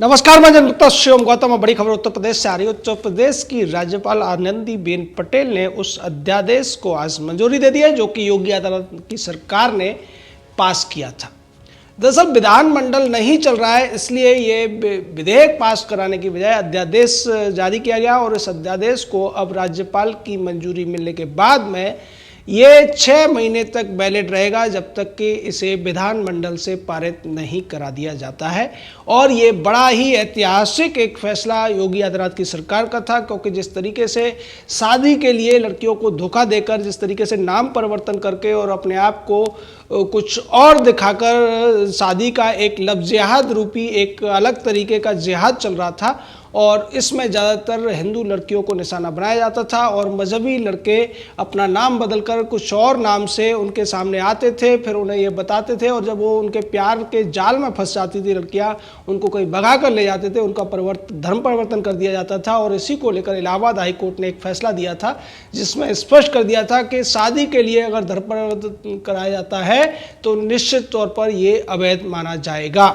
नमस्कार, मैं जनता शिवम गौतम। बड़ी खबर उत्तर प्रदेश से आ रही है। उत्तर प्रदेश की राज्यपाल आनंदीबेन पटेल ने उस अध्यादेश को आज मंजूरी दे दी है जो कि योगी आदित्यनाथ की सरकार ने पास किया था। दरअसल विधानमंडल नहीं चल रहा है, इसलिए ये विधेयक पास कराने की बजाय अध्यादेश जारी किया गया और इस अध्यादेश को अब राज्यपाल की मंजूरी मिलने के बाद में ये 6 महीने तक वैलिड रहेगा जब तक कि इसे विधानमंडल से पारित नहीं करा दिया जाता है। और ये बड़ा ही ऐतिहासिक एक फैसला योगी आदित्यनाथ की सरकार का था, क्योंकि जिस तरीके से शादी के लिए लड़कियों को धोखा देकर, जिस तरीके से नाम परिवर्तन करके और अपने आप को कुछ और दिखाकर शादी का एक लफ्ज़-ए-जिहाद रूपी एक अलग तरीके का जिहाद चल रहा था और इसमें ज़्यादातर हिंदू लड़कियों को निशाना बनाया जाता था और मजहबी लड़के अपना नाम बदलकर कुछ और नाम से उनके सामने आते थे, फिर उन्हें ये बताते थे और जब वो उनके प्यार के जाल में फंस जाती थी लड़कियां, उनको कहीं भगा कर ले जाते थे, उनका धर्म परिवर्तन कर दिया जाता था। और इसी को लेकर इलाहाबाद हाई कोर्ट ने एक फैसला दिया था जिसमें स्पष्ट कर दिया था कि शादी के लिए अगर धर्म परिवर्तन कराया जाता है तो निश्चित तौर पर ये अवैध माना जाएगा।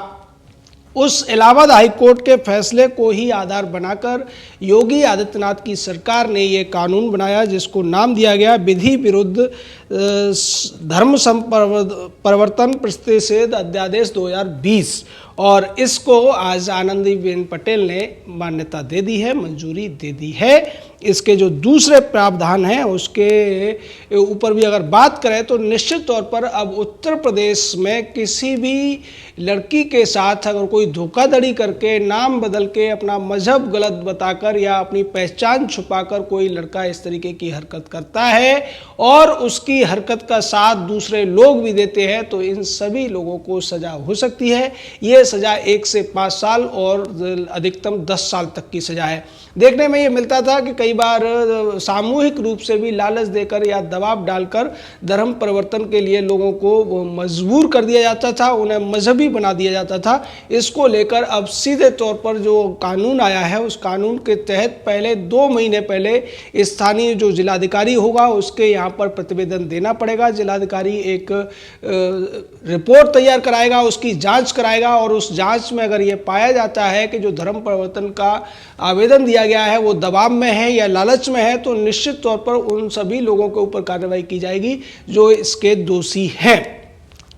उस इलाहाबाद हाई कोर्ट के फैसले को ही आधार बनाकर योगी आदित्यनाथ की सरकार ने ये कानून बनाया जिसको नाम दिया गया विधि विरुद्ध धर्म परिवर्तन प्रतिषेध अध्यादेश 2020। और इसको आज आनंदीबेन पटेल ने मान्यता दे दी है, मंजूरी दे दी है। इसके जो दूसरे प्रावधान हैं उसके ऊपर भी अगर बात करें तो निश्चित तौर पर अब उत्तर प्रदेश में किसी भी लड़की के साथ अगर कोई धोखाधड़ी करके, नाम बदल के, अपना मजहब गलत बताकर या अपनी पहचान छुपाकर कोई लड़का इस तरीके की हरकत करता है और उसकी हरकत का साथ दूसरे लोग भी देते हैं तो इन सभी लोगों को सजा हो सकती है। ये सजा 1 से 5 साल और अधिकतम 10 साल तक की सजा है। देखने में ये मिलता था कि कई बार सामूहिक रूप से भी लालच देकर या दबाव डालकर धर्म परिवर्तन के लिए लोगों को मजबूर कर दिया जाता था, उन्हें मजहबी बना दिया जाता था। इसको लेकर अब सीधे तौर पर जो कानून आया है उस कानून के तहत पहले 2 महीने पहले स्थानीय जो जिलाधिकारी होगा उसके यहाँ पर प्रतिवेदन देना पड़ेगा। जिलाधिकारी एक रिपोर्ट तैयार कराएगा, उसकी जाँच कराएगा और उस जाँच में अगर ये पाया जाता है कि जो धर्म परिवर्तन का आवेदन दिया गया है वो दबाव में है या लालच में है तो निश्चित तौर पर उन सभी लोगों के ऊपर कार्रवाई की जाएगी जो इसके दोषी हैं।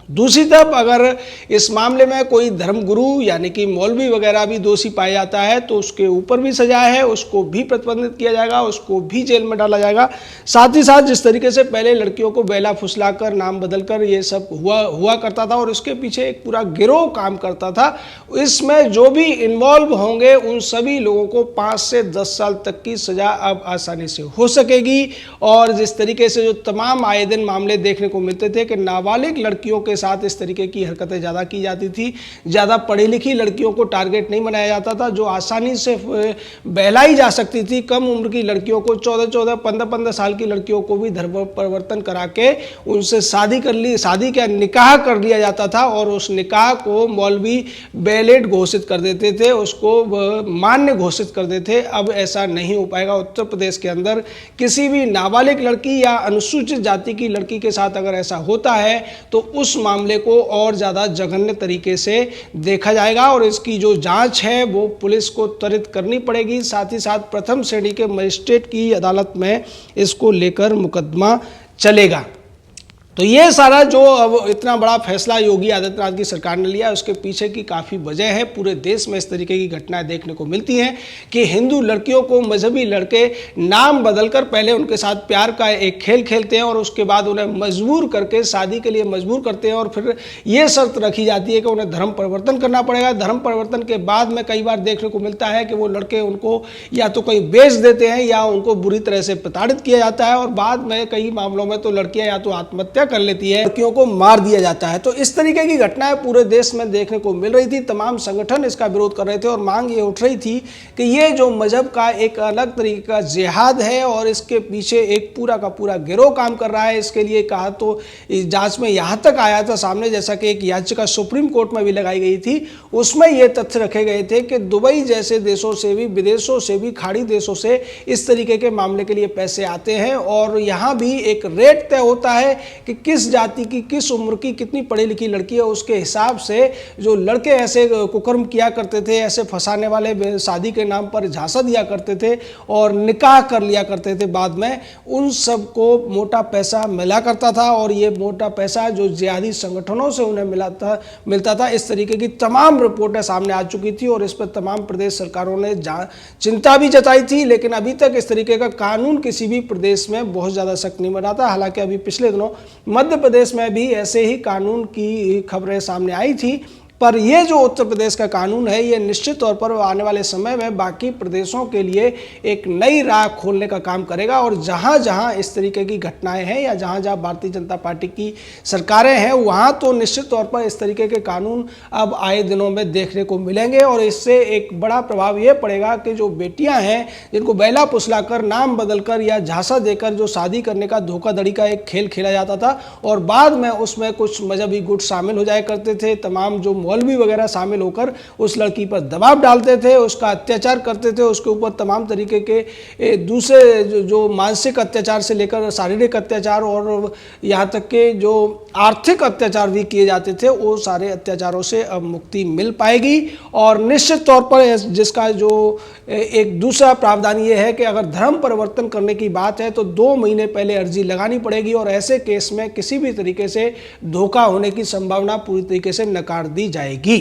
दूसरी तरफ अगर इस मामले में कोई धर्मगुरु यानी कि मौलवी वगैरह भी दोषी पाया जाता है तो उसके ऊपर भी सजा है, उसको भी प्रतिबंधित किया जाएगा, उसको भी जेल में डाला जाएगा। साथ ही साथ जिस तरीके से पहले लड़कियों को बेला फुसलाकर, नाम बदलकर ये सब हुआ करता था और इसके पीछे एक पूरा गिरोह काम करता था, इसमें जो भी इन्वॉल्व होंगे उन सभी लोगों को 5 से 10 साल तक की सजा अब आसानी से हो सकेगी। और जिस तरीके से जो तमाम आए दिन मामले देखने को मिलते थे कि नाबालिग लड़कियों के साथ इस तरीके की हरकतें ज़्यादा की जाती थी, ज़्यादा पढ़ी लिखी लड़कियों को टारगेट नहीं बनाया जाता था जो आसानी से बहलाई जा सकती थी। कम उम्र की लड़कियों को 14-14, 15-15 साल की लड़कियों को भी धर्म परिवर्तन करा के उनसे शादी का निकाह कर लिया जाता था और उस निकाह को मौलवी वैलिड घोषित कर देते थे, उसको मान्य घोषित कर देते थे। अब ऐसा नहीं हो पाएगा। उत्तर प्रदेश के अंदर किसी भी नाबालिग लड़की या अनुसूचित जाति की लड़की के साथ अगर ऐसा होता है तो उस मामले को और ज़्यादा जघन्य तरीके से देखा जाएगा और इसकी जो जांच है वो पुलिस को त्वरित करनी पड़ेगी। साथ ही साथ प्रथम श्रेणी के मजिस्ट्रेट की अदालत में इसको लेकर मुकदमा चलेगा। तो ये सारा जो अब इतना बड़ा फैसला योगी आदित्यनाथ की सरकार ने लिया उसके पीछे की काफ़ी वजह है। पूरे देश में इस तरीके की घटनाएं देखने को मिलती हैं कि हिंदू लड़कियों को मजहबी लड़के नाम बदलकर पहले उनके साथ प्यार का एक खेल खेलते हैं और उसके बाद उन्हें मजबूर करके शादी के लिए मजबूर करते हैं और फिर ये शर्त रखी जाती है कि उन्हें धर्म परिवर्तन करना पड़ेगा। धर्म परिवर्तन के बाद में कई बार देखने को मिलता है कि वो लड़के उनको या तो कहीं बेच देते हैं या उनको बुरी तरह से प्रताड़ित किया जाता है और बाद में कई मामलों में तो लड़कियां या तो आत्महत्या कर लेती है, लड़कियों को मार दिया जाता है। तो इस तरीके की घटनाएं पूरे देश में देखने को मिल रही थी। तमाम संगठन इसका विरोध कर रहे थे और मांग ये उठ रही थी कि ये जो मजहब का एक अलग तरीके का जिहाद है और इसके पीछे एक पूरा का पूरा गिरोह काम कर रहा है। इसके लिए कहा तो इस जांच में यहाँ तक आया था सामने, जैसा कि एक याचिका सुप्रीम कोर्ट में भी लगाई गई थी, उसमें ये तथ्य रखे गए थे कि दुबई जैसे देशों से भी, विदेशों से भी, खाड़ी देशों से इस तरीके के मामले के लिए पैसे आते हैं और यहाँ भी एक रेट तय होता है कि किस जाति की, किस उम्र की, कितनी पढ़ी लिखी लड़की है, उसके हिसाब से जो लड़के ऐसे कुकर्म किया करते थे, ऐसे फंसाने वाले शादी के नाम पर झांसा दिया करते थे और निकाह कर लिया करते थे बाद में, उन सबको मोटा पैसा मिला करता था और ये मोटा पैसा जो जिहादी संगठनों से उन्हें मिलता था। इस तरीके की तमाम रिपोर्टें सामने आ चुकी थी और इस पर तमाम प्रदेश सरकारों ने चिंता भी जताई थी, लेकिन अभी तक इस तरीके का कानून किसी भी प्रदेश में बहुत ज़्यादा सख्त नहीं बना था। हालांकि अभी पिछले दिनों मध्य प्रदेश में भी ऐसे ही कानून की खबरें सामने आई थी, पर ये जो उत्तर प्रदेश का कानून है ये निश्चित तौर पर आने वाले समय में बाकी प्रदेशों के लिए एक नई राह खोलने का काम करेगा और जहाँ जहाँ इस तरीके की घटनाएं हैं या जहाँ जहाँ भारतीय जनता पार्टी की सरकारें हैं वहाँ तो निश्चित तौर पर इस तरीके के कानून अब आए दिनों में देखने को मिलेंगे और इससे एक बड़ा प्रभाव ये पड़ेगा कि जो बेटियाँ हैं जिनको बैला फुसला कर, नाम बदल कर या झांसा देकर जो शादी करने का धोखाधड़ी का एक खेल खेला जाता था और बाद में उसमें कुछ मजहबी गुट शामिल हो जाया करते थे, तमाम जो मौलवी वगैरह शामिल होकर उस लड़की पर दबाव डालते थे, उसका अत्याचार करते थे, उसके ऊपर तमाम तरीके के दूसरे जो मानसिक अत्याचार से लेकर शारीरिक अत्याचार और यहाँ तक के जो आर्थिक अत्याचार भी किए जाते थे, वो सारे अत्याचारों से अब मुक्ति मिल पाएगी। और निश्चित तौर पर जिसका जो एक दूसरा प्रावधान ये है कि अगर धर्म परिवर्तन करने की बात है तो 2 महीने पहले अर्जी लगानी पड़ेगी और ऐसे केस में किसी भी तरीके से धोखा होने की संभावना पूरी तरीके से नकार दी जाएगी।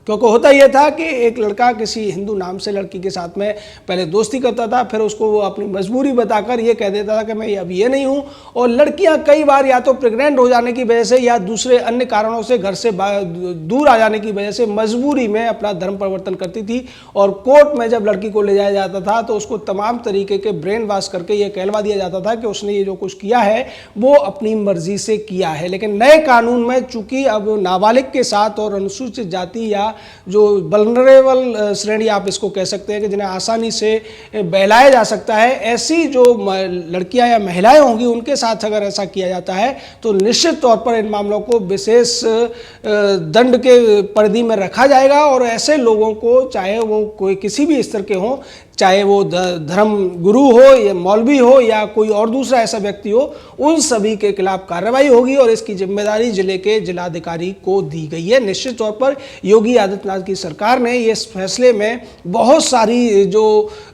क्योंकि होता यह था कि एक लड़का किसी हिंदू नाम से लड़की के साथ में पहले दोस्ती करता था, फिर उसको वो अपनी मजबूरी बताकर ये कह देता था कि मैं अब ये नहीं हूँ, और लड़कियां कई बार या तो प्रेग्नेंट हो जाने की वजह से या दूसरे अन्य कारणों से घर से दूर आ जाने की वजह से मजबूरी में अपना धर्म परिवर्तन करती थी और कोर्ट में जब लड़की को ले जाया जाता था तो उसको तमाम तरीके के ब्रेन वॉश करके ये कहलवा दिया जाता था कि उसने ये जो कुछ किया है वो अपनी मर्जी से किया है। लेकिन नए कानून में चूंकि अब नाबालिग के साथ और अनुसूचित जाति या जो वल्नरेबल श्रेणी आप इसको कह सकते हैं कि जिन्हें आसानी से बहलाया जा सकता है, ऐसी जो लड़कियां या महिलाएं होंगी उनके साथ अगर ऐसा किया जाता है तो निश्चित तौर पर इन मामलों को विशेष दंड के परिधि में रखा जाएगा और ऐसे लोगों को, चाहे वो कोई किसी भी स्तर के हों, चाहे वो धर्म गुरु हो या मौलवी हो या कोई और दूसरा ऐसा व्यक्ति हो, उन सभी के खिलाफ कार्रवाई होगी और इसकी जिम्मेदारी जिले के जिलाधिकारी को दी गई है। निश्चित तौर पर योगी आदित्यनाथ की सरकार ने इस फैसले में बहुत सारी जो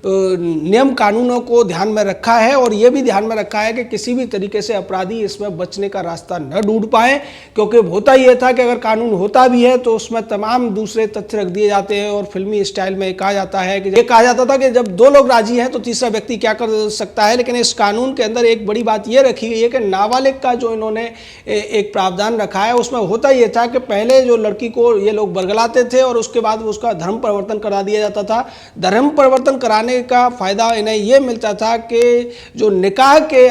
नियम कानूनों को ध्यान में रखा है और ये भी ध्यान में रखा है कि किसी भी तरीके से अपराधी इसमें बचने का रास्ता न ढूंढ पाए, क्योंकि होता यह था कि अगर कानून होता भी है तो उसमें तमाम दूसरे तथ्य रख दिए जाते हैं और फिल्मी स्टाइल में कहा जाता है कि ये कहा जाता था कि जब 2 लोग राजी हैं तो तीसरा व्यक्ति क्या कर सकता है। लेकिन इस कानून के अंदर एक बड़ी बात यह रखी गई है कि नाबालिग का जो इन्होंने एक प्रावधान रखा है उसमें होता यह था कि पहले जो लड़की को ये लोग बरगलाते थे और उसके बाद उसका धर्म परिवर्तन करा दिया जाता था। धर्म परिवर्तन कराने का फायदा इन्हें यह मिलता था कि जो निकाह के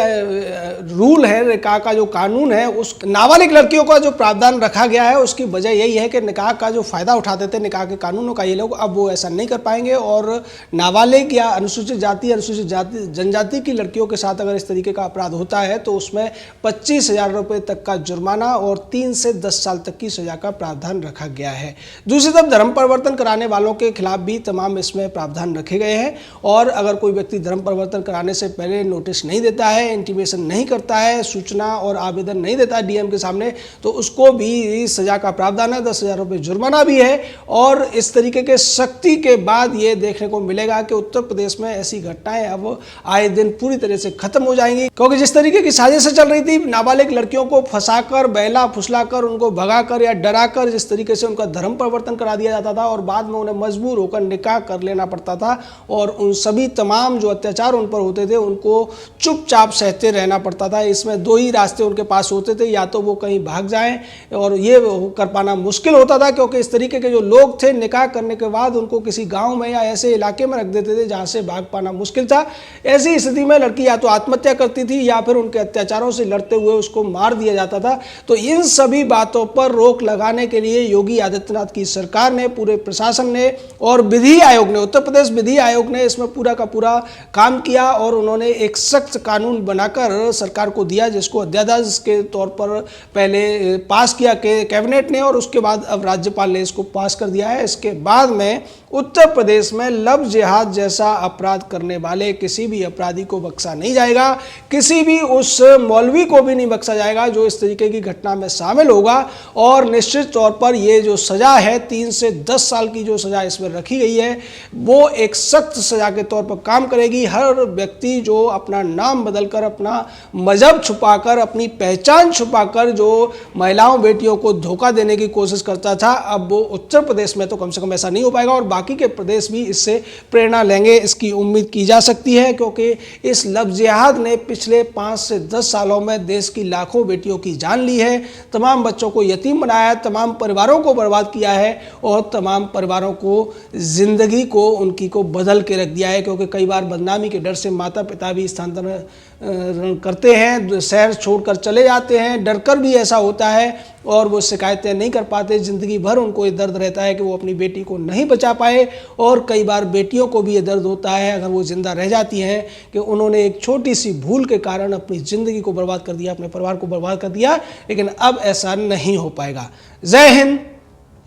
रूल है, निकाह का जो कानून है, उस नाबालिग लड़कियों का जो प्रावधान रखा गया है उसकी वजह यही है कि निकाह का जो फायदा उठाते थे निकाह के कानूनों का ये लोग, अब वो ऐसा नहीं कर पाएंगे और नाबालिग या अनुसूचित जनजाति की लड़कियों के साथ अगर इस तरीके का अपराध होता है तो उसमें 25,000 रुपये तक का जुर्माना और 3 से 10 साल तक की सजा का प्रावधान रखा गया है। दूसरी तरफ धर्म परिवर्तन कराने वालों के खिलाफ भी तमाम इसमें प्रावधान रखे गए हैं और अगर कोई व्यक्ति धर्म परिवर्तन कराने से पहले नोटिस नहीं देता है, इंटीमेशन नहीं करता है, सूचना और आवेदन नहीं देता है डीएम के सामने, तो उसको भी सजा का प्रावधान है, 10,000 रुपये जुर्माना भी है। और इस तरीके के सख्ती के बाद ये देखने को मिलेगा कि उत्तर प्रदेश में ऐसी घटनाएं अब आए दिन पूरी तरह से खत्म हो जाएंगी, क्योंकि जिस तरीके की साजिशें चल रही थी नाबालिग लड़कियों को फंसाकर, बहला फुसलाकर, उनको भगाकर या डराकर जिस तरीके से उनका धर्म परिवर्तन करा दिया जाता था और बाद में उन्हें मजबूर होकर निकाह कर लेना पड़ता था और उन सभी तमाम जो अत्याचार उन पर होते थे उनको चुपचाप सहते रहना पड़ता था। इसमें 2 ही रास्ते उनके पास होते थे, या तो वो कहीं भाग जाएं और ये कर पाना मुश्किल होता था क्योंकि इस तरीके के जो लोग थे निकाह करने के बाद उनको किसी गाँव में या ऐसे इलाके में रख देते थे जहाँ से भाग पाना मुश्किल था। ऐसी स्थिति में लड़की या तो आत्महत्या करती थी या फिर उनके अत्याचारों से लड़ते हुए उसको मार दिया जाता था। तो इन सभी बातों पर रोक लगाने के लिए योगी आदित्यनाथ की सरकार ने, पूरे प्रशासन ने और विधि आयोग ने, उत्तर प्रदेश विधि आयोग ने इसमें पूरा का पूरा काम किया और उन्होंने एक सख्त कानून बनाकर सरकार को दिया, जिसको अध्यादेश के तौर पर पहले पास किया कैबिनेट ने और उसके बाद अब राज्यपाल ने इसको पास कर दिया है। इसके बाद में उत्तर प्रदेश में लव जिहाद जैसा अपराध करने वाले किसी भी अपराधी को बख्शा नहीं जाएगा, किसी भी उस मौलवी को भी नहीं बख्शा जाएगा जो इस तरीके की घटना में शामिल होगा। और निश्चित तौर पर ये जो सज़ा है 3 से 10 साल की जो सज़ा इसमें रखी गई है वो एक सख्त सज़ा के तौर पर काम करेगी। हर व्यक्ति जो अपना नाम बदलकर, अपना मजहब छुपाकर, अपनी पहचान छुपाकर जो महिलाओं बेटियों को धोखा देने की कोशिश करता था, अब वो उत्तर प्रदेश में तो कम से कम ऐसा नहीं हो पाएगा और बाकी के प्रदेश भी इससे प्रेरणा लेंगे, इसकी उम्मीद की जा सकती है। क्योंकि इस लव जिहाद ने पिछले 5 से 10 सालों में देश की लाखों बेटियों की जान ली है, तमाम बच्चों को यतीम बनाया है, तमाम परिवारों को बर्बाद किया है और तमाम परिवारों को जिंदगी को उनकी को बदल के रख दिया है। क्योंकि कई बार बदनामी के डर से माता पिता भी स्थानांतरण करते हैं, शहर छोड़कर चले जाते हैं, डरकर भी ऐसा होता है और वो शिकायतें नहीं कर पाते। ज़िंदगी भर उनको ये दर्द रहता है कि वो अपनी बेटी को नहीं बचा पाए और कई बार बेटियों को भी ये दर्द होता है अगर वो ज़िंदा रह जाती हैं कि उन्होंने एक छोटी सी भूल के कारण अपनी ज़िंदगी को बर्बाद कर दिया, अपने परिवार को बर्बाद कर दिया। लेकिन अब ऐसा नहीं हो पाएगा। जय हिंद,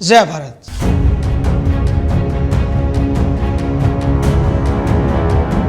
जय भारत।